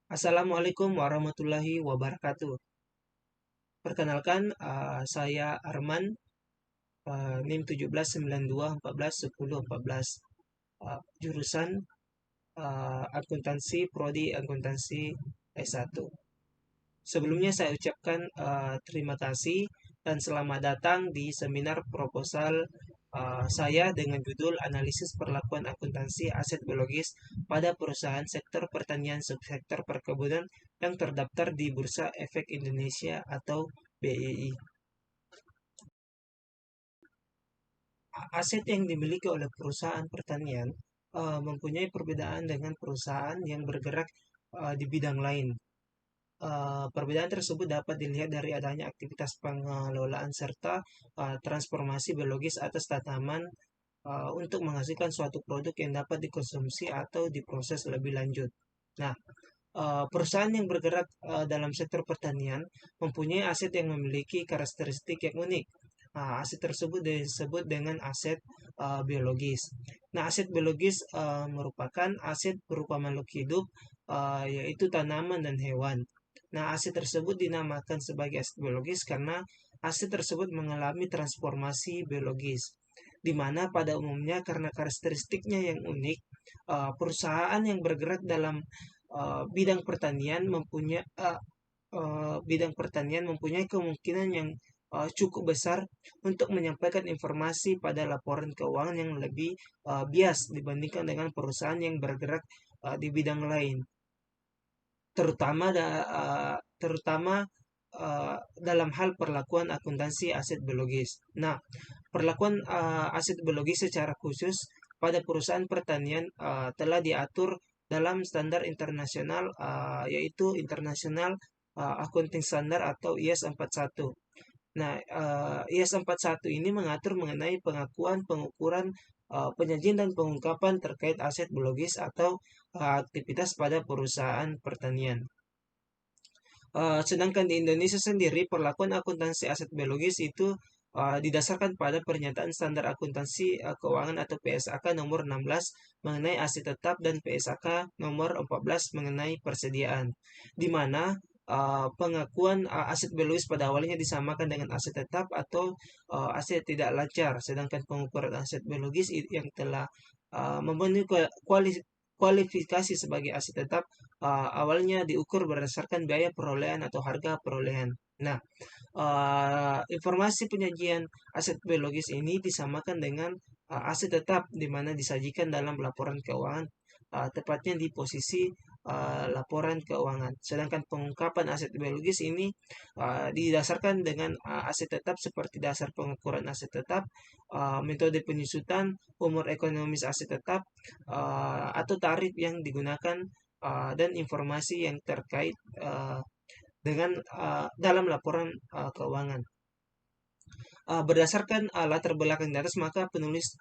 Assalamualaikum warahmatullahi wabarakatuh. Perkenalkan, saya Arman, NIM 1792141014, jurusan akuntansi, prodi akuntansi S1. Sebelumnya saya ucapkan terima kasih dan selamat datang di seminar proposal saya dengan judul Analisis Perlakuan Akuntansi Aset Biologis pada Perusahaan Sektor Pertanian Subsektor Perkebunan yang terdaftar di Bursa Efek Indonesia atau BEI. Aset yang dimiliki oleh perusahaan pertanian mempunyai perbedaan dengan perusahaan yang bergerak di bidang lain. Perbedaan tersebut dapat dilihat dari adanya aktivitas pengelolaan serta transformasi biologis atas tanaman untuk menghasilkan suatu produk yang dapat dikonsumsi atau diproses lebih lanjut. Nah, perusahaan yang bergerak dalam sektor pertanian mempunyai aset yang memiliki karakteristik yang unik. Aset tersebut disebut dengan aset biologis. Nah, aset biologis merupakan aset berupa makhluk hidup, yaitu tanaman dan hewan. Nah, aset tersebut dinamakan sebagai aset biologis karena aset tersebut mengalami transformasi biologis, di mana pada umumnya karena karakteristiknya yang unik, perusahaan yang bergerak dalam bidang pertanian mempunyai kemungkinan yang cukup besar untuk menyampaikan informasi pada laporan keuangan yang lebih bias dibandingkan dengan perusahaan yang bergerak di bidang lain, terutama dalam hal perlakuan akuntansi aset biologis. Nah, perlakuan aset biologis secara khusus pada perusahaan pertanian telah diatur dalam standar internasional, yaitu International Accounting Standard atau IAS 41. Nah, IAS 41 ini mengatur mengenai pengakuan, pengukuran, penyajian dan pengungkapan terkait aset biologis atau aktivitas pada perusahaan pertanian. Sedangkan di Indonesia sendiri, perlakuan akuntansi aset biologis itu didasarkan pada Pernyataan Standar Akuntansi Keuangan atau PSAK nomor 16 mengenai aset tetap dan PSAK nomor 14 mengenai persediaan, di mana pengakuan aset biologis pada awalnya disamakan dengan aset tetap atau aset tidak lancar, sedangkan pengukuran aset biologis yang telah memenuhi kualifikasi sebagai aset tetap awalnya diukur berdasarkan biaya perolehan atau harga perolehan. Nah, informasi penyajian aset biologis ini disamakan dengan aset tetap, di mana disajikan dalam laporan keuangan, tepatnya di posisi laporan keuangan. Sedangkan pengungkapan aset biologis ini didasarkan dengan aset tetap seperti dasar pengukuran aset tetap, metode penyusutan, umur ekonomis aset tetap, atau tarif yang digunakan, dan informasi yang terkait dengan dalam laporan keuangan. Berdasarkan latar belakang di atas, maka penulis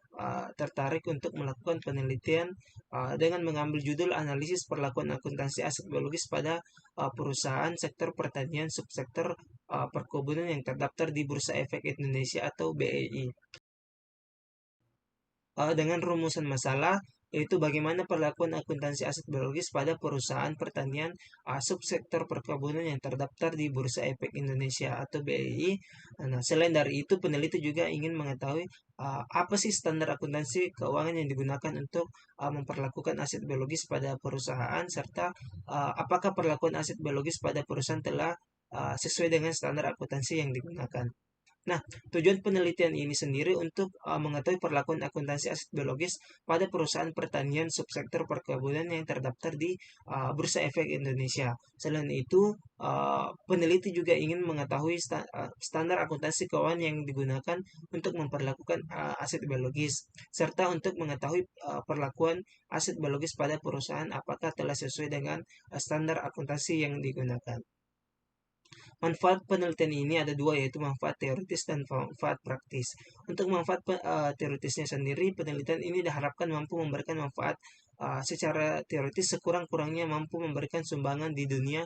tertarik untuk melakukan penelitian dengan mengambil judul Analisis Perlakuan Akuntansi Aset Biologis pada Perusahaan Sektor Pertanian Subsektor Perkebunan yang terdaftar di Bursa Efek Indonesia atau BEI. Dengan rumusan masalah, yaitu bagaimana perlakuan akuntansi aset biologis pada perusahaan pertanian subsektor perkebunan yang terdaftar di Bursa Efek Indonesia atau BEI. Nah, selain dari itu, peneliti juga ingin mengetahui apa sih standar akuntansi keuangan yang digunakan untuk memperlakukan aset biologis pada perusahaan, serta apakah perlakuan aset biologis pada perusahaan telah sesuai dengan standar akuntansi yang digunakan. Nah, tujuan penelitian ini sendiri untuk mengetahui perlakuan akuntansi aset biologis pada perusahaan pertanian subsektor perkebunan yang terdaftar di Bursa Efek Indonesia. Selain itu, peneliti juga ingin mengetahui standar akuntansi keuangan yang digunakan untuk memperlakukan aset biologis, serta untuk mengetahui perlakuan aset biologis pada perusahaan apakah telah sesuai dengan standar akuntansi yang digunakan. Manfaat penelitian ini ada dua, yaitu manfaat teoritis dan manfaat praktis. Untuk manfaat teoritisnya sendiri, penelitian ini diharapkan mampu memberikan manfaat secara teoritis sekurang-kurangnya mampu memberikan sumbangan di dunia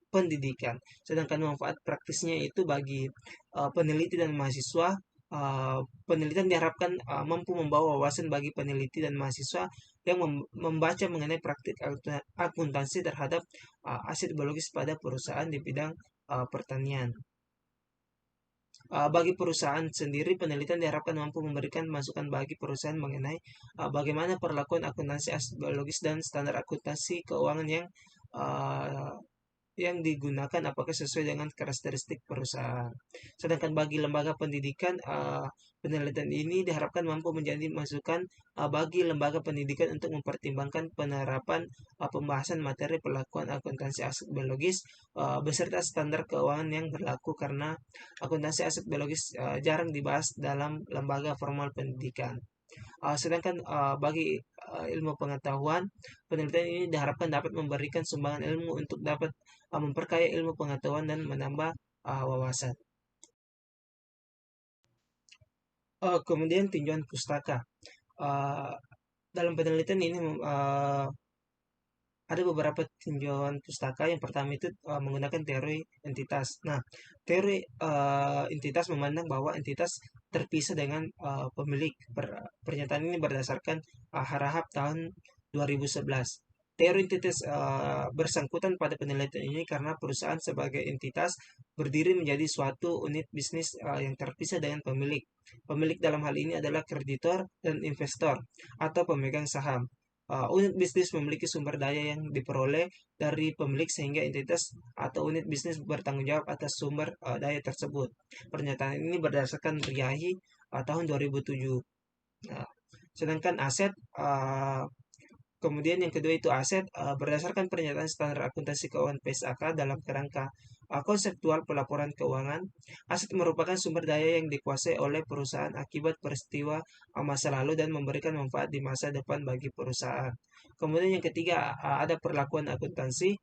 pendidikan. Sedangkan manfaat praktisnya itu bagi peneliti dan mahasiswa penelitian diharapkan mampu membawa wawasan bagi peneliti dan mahasiswa yang membaca mengenai praktik akuntansi terhadap aset biologis pada perusahaan di bidang pertanian. Bagi perusahaan sendiri, penelitian diharapkan mampu memberikan masukan bagi perusahaan mengenai bagaimana perlakuan akuntansi aset biologis dan standar akuntansi keuangan uh, yang digunakan apakah sesuai dengan karakteristik perusahaan. Sedangkan bagi lembaga pendidikan, penelitian ini diharapkan mampu menjadi masukan bagi lembaga pendidikan untuk mempertimbangkan penerapan pembahasan materi perlakuan akuntansi aset biologis beserta standar keuangan yang berlaku karena akuntansi aset biologis jarang dibahas dalam lembaga formal pendidikan. Sedangkan bagi ilmu pengetahuan, penelitian ini diharapkan dapat memberikan sumbangan ilmu untuk dapat memperkaya ilmu pengetahuan dan menambah wawasan. Kemudian tinjauan pustaka. Uh, dalam penelitian ini ada beberapa tinjauan pustaka. Yang pertama itu menggunakan teori entitas. Nah, teori entitas memandang bahwa entitas terpisah dengan pemilik. Pernyataan ini berdasarkan Harahap tahun 2011. Teori entitas bersangkutan pada penelitian ini karena perusahaan sebagai entitas berdiri menjadi suatu unit bisnis yang terpisah dengan pemilik. Pemilik dalam hal ini adalah kreditor dan investor atau pemegang saham. Unit bisnis memiliki sumber daya yang diperoleh dari pemilik sehingga entitas atau unit bisnis bertanggung jawab atas sumber daya tersebut. Pernyataan ini berdasarkan Riyahi tahun 2007. Nah, sedangkan aset kemudian yang kedua itu aset berdasarkan pernyataan standar akuntansi keuangan PSAK dalam kerangka konseptual pelaporan keuangan. Aset merupakan sumber daya yang dikuasai oleh perusahaan akibat peristiwa masa lalu dan memberikan manfaat di masa depan bagi perusahaan. Kemudian yang ketiga ada perlakuan akuntansi.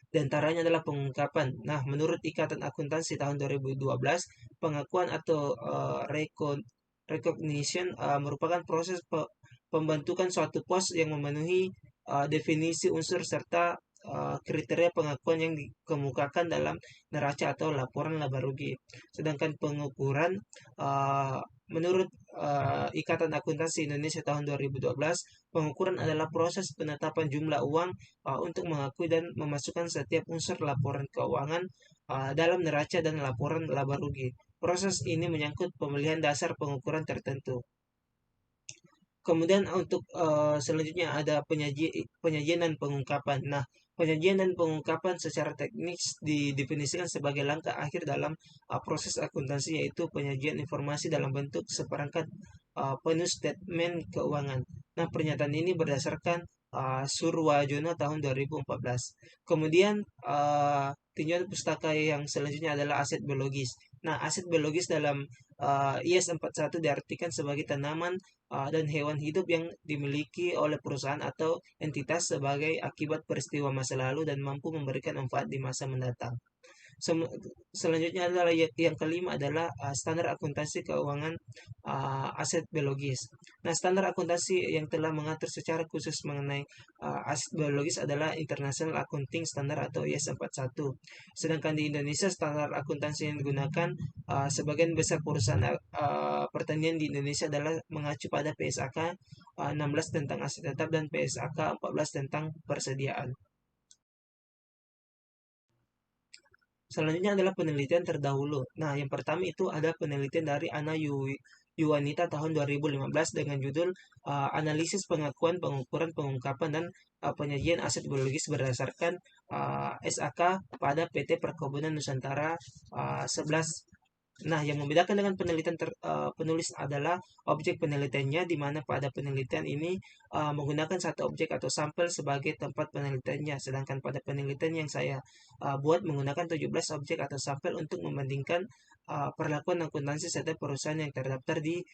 Di antaranya adalah pengungkapan. Nah, menurut Ikatan Akuntansi tahun 2012, pengakuan atau recognition merupakan proses pembentukan suatu pos yang memenuhi definisi unsur serta kriteria pengakuan yang dikemukakan dalam neraca atau laporan laba rugi. Sedangkan pengukuran uh, menurut Ikatan Akuntansi Indonesia tahun 2012, pengukuran adalah proses penetapan jumlah uang untuk mengakui dan memasukkan setiap unsur laporan keuangan dalam neraca dan laporan laba rugi. Proses ini menyangkut pemilihan dasar pengukuran tertentu. Kemudian untuk selanjutnya ada penyajian dan pengungkapan. Nah, penyajian dan pengungkapan secara teknis didefinisikan sebagai langkah akhir dalam proses akuntansi, yaitu penyajian informasi dalam bentuk seperangkat penuh statement keuangan. Nah, pernyataan ini berdasarkan Surwajono tahun 2014. Kemudian tinjauan pustaka yang selanjutnya adalah aset biologis. Nah, aset biologis dalam IAS 41 diartikan sebagai tanaman dan hewan hidup yang dimiliki oleh perusahaan atau entitas sebagai akibat peristiwa masa lalu dan mampu memberikan manfaat di masa mendatang. Selanjutnya adalah yang kelima adalah standar akuntansi keuangan aset biologis. Nah, standar akuntansi yang telah mengatur secara khusus mengenai aset biologis adalah International Accounting Standard atau IAS 41. Sedangkan di Indonesia standar akuntansi yang digunakan sebagian besar perusahaan pertanian di Indonesia adalah mengacu pada PSAK 16 tentang aset tetap dan PSAK 14 tentang persediaan. Selanjutnya adalah penelitian terdahulu. Nah, yang pertama itu ada penelitian dari Ana Yuwanita tahun 2015 dengan judul Analisis Pengakuan, Pengukuran, Pengungkapan, dan Penyajian Aset Biologis berdasarkan SAK pada PT Perkebunan Nusantara 11. Nah, yang membedakan dengan penelitian penulis adalah objek penelitiannya, di mana pada penelitian ini menggunakan satu objek atau sampel sebagai tempat penelitiannya, sedangkan pada penelitian yang saya buat menggunakan 17 objek atau sampel untuk membandingkan perlakuan akuntansi setiap perusahaan yang terdaftar di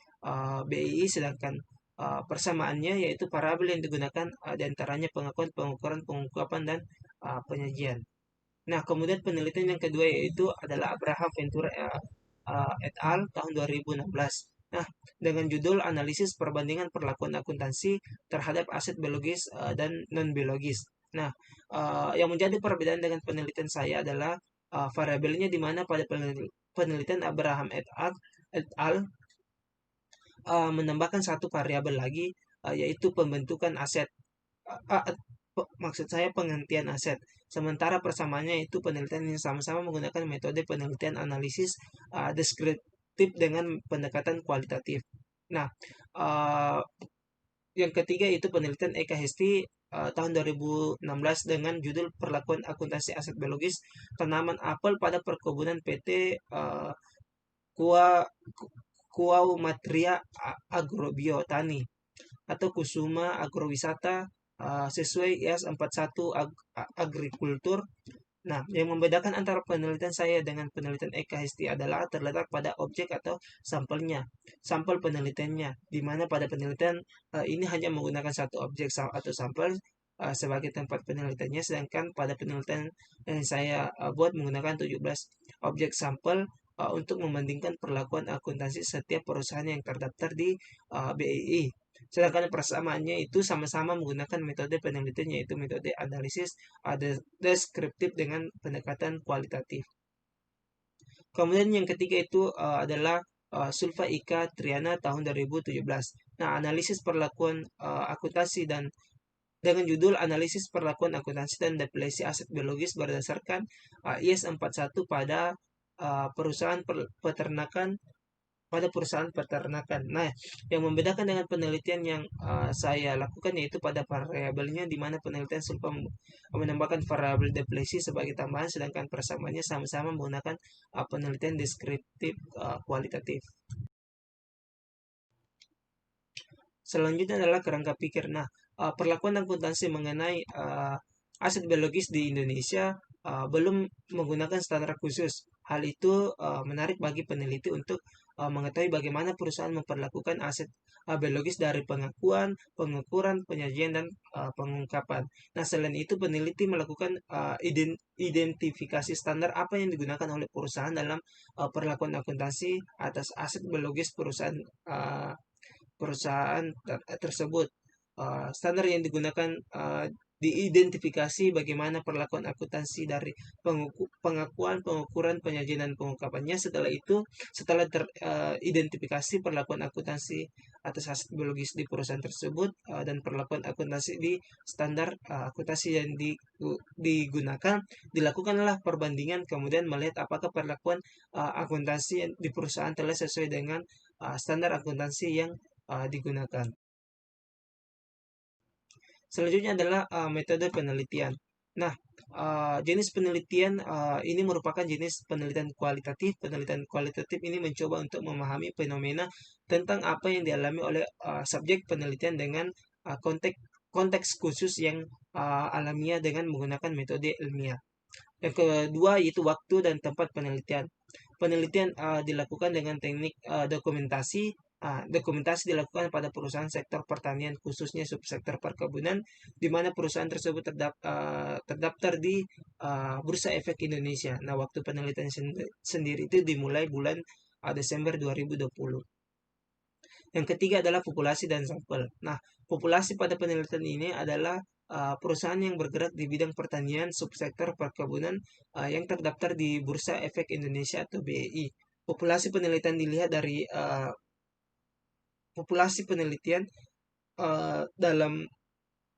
BII, sedangkan persamaannya yaitu parabel yang digunakan diantaranya pengakuan, pengukuran, pengungkapan, dan penyajian. Nah, kemudian penelitian yang kedua yaitu adalah Abraham Ventura et al. Tahun 2016. Nah, dengan judul Analisis Perbandingan Perlakuan Akuntansi Terhadap Aset Biologis dan Non-Biologis. Nah, yang menjadi perbedaan dengan penelitian saya adalah variabelnya, di mana pada penelitian Abraham et al. et al. Menambahkan satu variabel lagi, yaitu pembentukan aset. Maksud saya penghentian aset. Sementara persamaannya itu penelitian yang sama-sama menggunakan metode penelitian analisis deskriptif dengan pendekatan kualitatif. Nah, uh, yang ketiga itu penelitian Eka Hesti tahun 2016 dengan judul Perlakuan Akuntansi Aset Biologis Tanaman Apel pada Perkebunan PT Kua Kuaumatria Agrobiotani atau Kusuma Agrowisata sesuai IAS 41 Agrikultur. Nah, yang membedakan antara penelitian saya dengan penelitian Eka Hesti adalah terletak pada objek atau sampelnya, sampel penelitiannya, di mana pada penelitian ini hanya menggunakan satu objek atau sampel sebagai tempat penelitiannya, sedangkan pada penelitian yang saya buat menggunakan 17 objek sampel untuk membandingkan perlakuan akuntansi setiap perusahaan yang terdaftar di BEI. Sedangkan persamaannya itu sama-sama menggunakan metode penelitian yaitu metode analisis deskriptif dengan pendekatan kualitatif. Kemudian yang ketiga itu adalah Sulfa Ika Triana tahun 2017. Nah, analisis perlakuan akuntansi dan dengan judul Analisis Perlakuan Akuntansi dan Depresiasi Aset Biologis berdasarkan IAS 41 pada perusahaan peternakan Nah, yang membedakan dengan penelitian yang saya lakukan yaitu pada variabelnya di mana penelitian Sulfa menambahkan variabel depresi sebagai tambahan sedangkan persamaannya sama-sama menggunakan penelitian deskriptif kualitatif. Selanjutnya adalah kerangka pikir. Nah, perlakuan akuntansi mengenai aset biologis di Indonesia belum menggunakan standar khusus. Hal itu menarik bagi peneliti untuk mengetahui bagaimana perusahaan memperlakukan aset biologis dari pengakuan, pengukuran, penyajian, dan pengungkapan. Nah, selain itu peneliti melakukan identifikasi standar apa yang digunakan oleh perusahaan dalam perlakuan akuntansi atas aset biologis perusahaan tersebut. Standar yang digunakan diidentifikasi bagaimana perlakuan akuntansi dari pengakuan, pengukuran, penyajian, dan pengungkapannya. Setelah itu, setelah teridentifikasi perlakuan akuntansi atas aset biologis di perusahaan tersebut dan perlakuan akuntansi di standar akuntansi yang digunakan, dilakukanlah perbandingan kemudian melihat apakah perlakuan akuntansi di perusahaan telah sesuai dengan standar akuntansi yang digunakan. Selanjutnya adalah metode penelitian. Nah, jenis penelitian ini merupakan jenis penelitian kualitatif. Penelitian kualitatif ini mencoba untuk memahami fenomena tentang apa yang dialami oleh subjek penelitian dengan konteks khusus yang alamiah dengan menggunakan metode ilmiah. Yang kedua yaitu waktu dan tempat penelitian. Penelitian dilakukan dengan teknik dokumentasi. Dokumentasi dilakukan pada perusahaan sektor pertanian, khususnya subsektor perkebunan, di mana perusahaan tersebut terdaftar di Bursa Efek Indonesia. Nah, waktu penelitian sendiri itu dimulai bulan Desember 2020. Yang ketiga adalah populasi dan sampel. Nah, populasi pada penelitian ini adalah perusahaan yang bergerak di bidang pertanian, subsektor perkebunan yang terdaftar di Bursa Efek Indonesia atau BEI. Populasi penelitian dilihat dari populasi penelitian dalam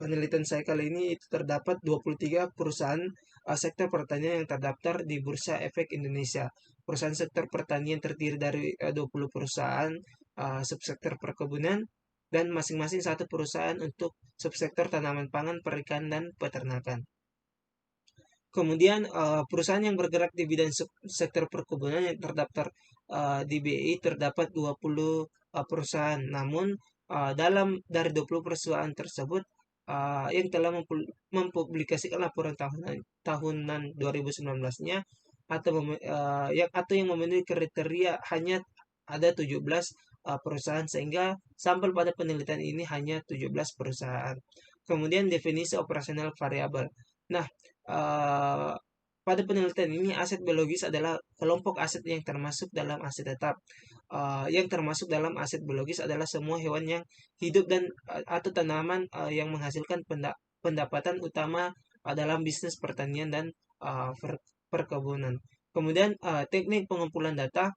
penelitian saya kali ini itu terdapat 23 perusahaan sektor pertanian yang terdaftar di Bursa Efek Indonesia. Perusahaan sektor pertanian terdiri dari 20 perusahaan subsektor perkebunan dan masing-masing satu perusahaan untuk subsektor tanaman pangan, perikanan, dan peternakan. Kemudian perusahaan yang bergerak di bidang sektor perkebunan yang terdaftar di BI terdapat 20 perusahaan. Namun dari 20 perusahaan tersebut yang telah mempublikasikan laporan tahunan 2019-nya atau yang memenuhi kriteria hanya ada 17 perusahaan sehingga sampel pada penelitian ini hanya 17 perusahaan. Kemudian definisi operasional variabel. Nah, uh, pada penelitian ini aset biologis adalah kelompok aset yang termasuk dalam aset tetap. Yang termasuk dalam aset biologis adalah semua hewan yang hidup dan atau tanaman yang menghasilkan pendapatan utama dalam bisnis pertanian dan perkebunan. Kemudian teknik pengumpulan data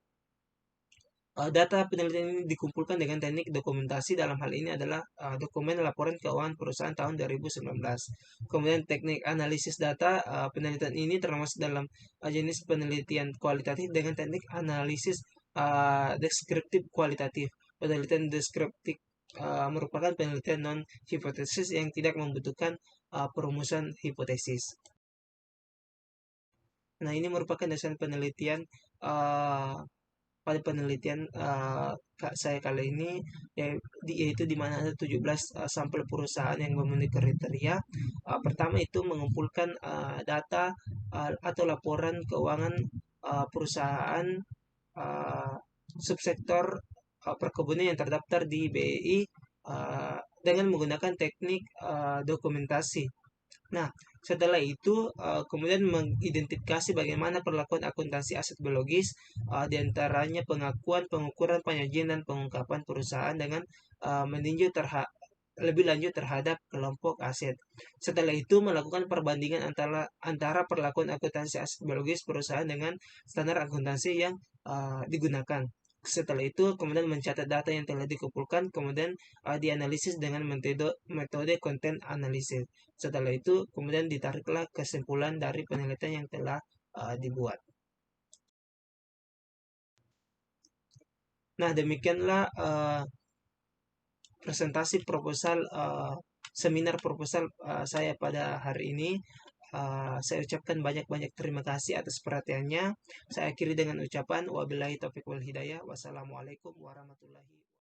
Data penelitian ini dikumpulkan dengan teknik dokumentasi, dalam hal ini adalah dokumen laporan keuangan perusahaan tahun 2019. Kemudian teknik analisis data, penelitian ini termasuk dalam jenis penelitian kualitatif dengan teknik analisis deskriptif kualitatif. Penelitian deskriptif merupakan penelitian non-hipotesis yang tidak membutuhkan perumusan hipotesis. Nah, ini merupakan dasar penelitian uh, pada penelitian saya kali ini, yaitu di mana ada 17 sampel perusahaan yang memenuhi kriteria. Pertama itu mengumpulkan data atau laporan keuangan perusahaan uh, subsektor perkebunan yang terdaftar di BEI dengan menggunakan teknik dokumentasi. Nah, setelah itu kemudian mengidentifikasi bagaimana perlakuan akuntansi aset biologis, diantaranya pengakuan, pengukuran, penyajian, dan pengungkapan perusahaan dengan meninjau lebih lanjut terhadap kelompok aset. Setelah itu melakukan perbandingan antara perlakuan akuntansi aset biologis perusahaan dengan standar akuntansi yang digunakan. Setelah itu kemudian mencatat data yang telah dikumpulkan, kemudian dianalisis dengan metode content analysis. Setelah itu kemudian ditariklah kesimpulan dari penelitian yang telah dibuat. Nah, demikianlah presentasi proposal seminar proposal saya pada hari ini. Saya ucapkan banyak-banyak terima kasih atas perhatiannya. Saya akhiri dengan ucapan wabillahi taufiq wal hidayah. Wassalamualaikum warahmatullahi wabarakatuh.